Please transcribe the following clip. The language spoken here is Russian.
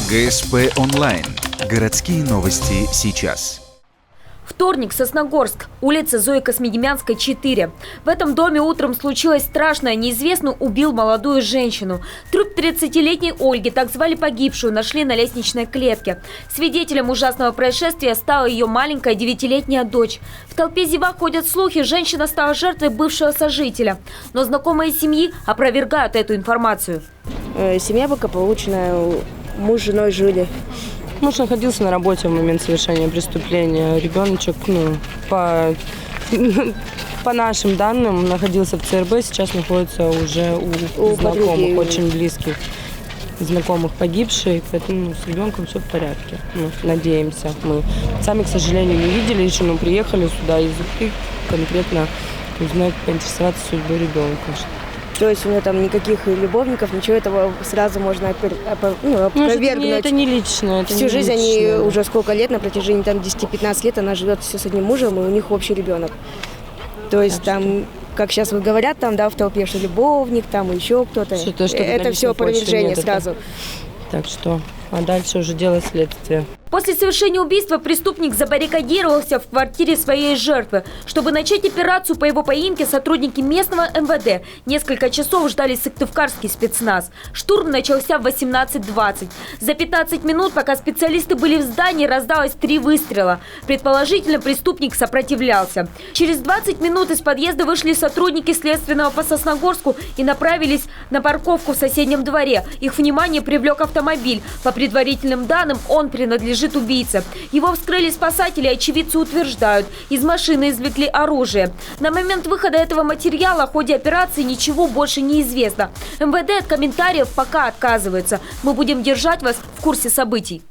ГСП онлайн. Городские новости сейчас. Вторник, Сосногорск, улица Зои Космедемьянской, 4. В этом доме утром случилось страшное. Неизвестный убил молодую женщину. Труп 30-летней Ольги, так звали погибшую, нашли на лестничной клетке. Свидетелем ужасного происшествия стала ее маленькая 9-летняя дочь. В толпе зевак ходят слухи, женщина стала жертвой бывшего сожителя. Но знакомые семьи опровергают эту информацию. Семья благополучная, муж с женой жили. Муж находился на работе в момент совершения преступления. Ребеночек, по нашим данным, находился в ЦРБ, сейчас находится уже у знакомых, очень близких знакомых погибших. Поэтому с ребенком все в порядке. Мы надеемся. Мы сами, к сожалению, не видели еще, но приехали сюда из Уфы конкретно узнать, поинтересоваться судьбой ребенка. То есть у него там никаких любовников, ничего этого сразу можно опровергнуть. Это не лично. Всю жизнь они уже сколько лет, на протяжении 10-15 лет она живет все с одним мужем, и у них общий ребенок. То есть там, как сейчас вот говорят, там, да, в толпе, что любовник, там еще кто-то. Это все опровержение сразу. Так что, а дальше уже дело следствия. После совершения убийства преступник забаррикадировался в квартире своей жертвы. Чтобы начать операцию по его поимке, сотрудники местного МВД несколько часов ждали сыктывкарский спецназ. Штурм начался в 18:20. За 15 минут, пока специалисты были в здании, раздалось 3 выстрела. Предположительно, преступник сопротивлялся. Через 20 минут из подъезда вышли сотрудники следственного по Сосногорску и направились на парковку в соседнем дворе. Их внимание привлек автомобиль. По предварительным данным, он принадлежит убийца. Его вскрыли спасатели, очевидцы утверждают, из машины извлекли оружие. На момент выхода этого материала о ходе операции ничего больше не известно. МВД от комментариев пока отказывается. Мы будем держать вас в курсе событий.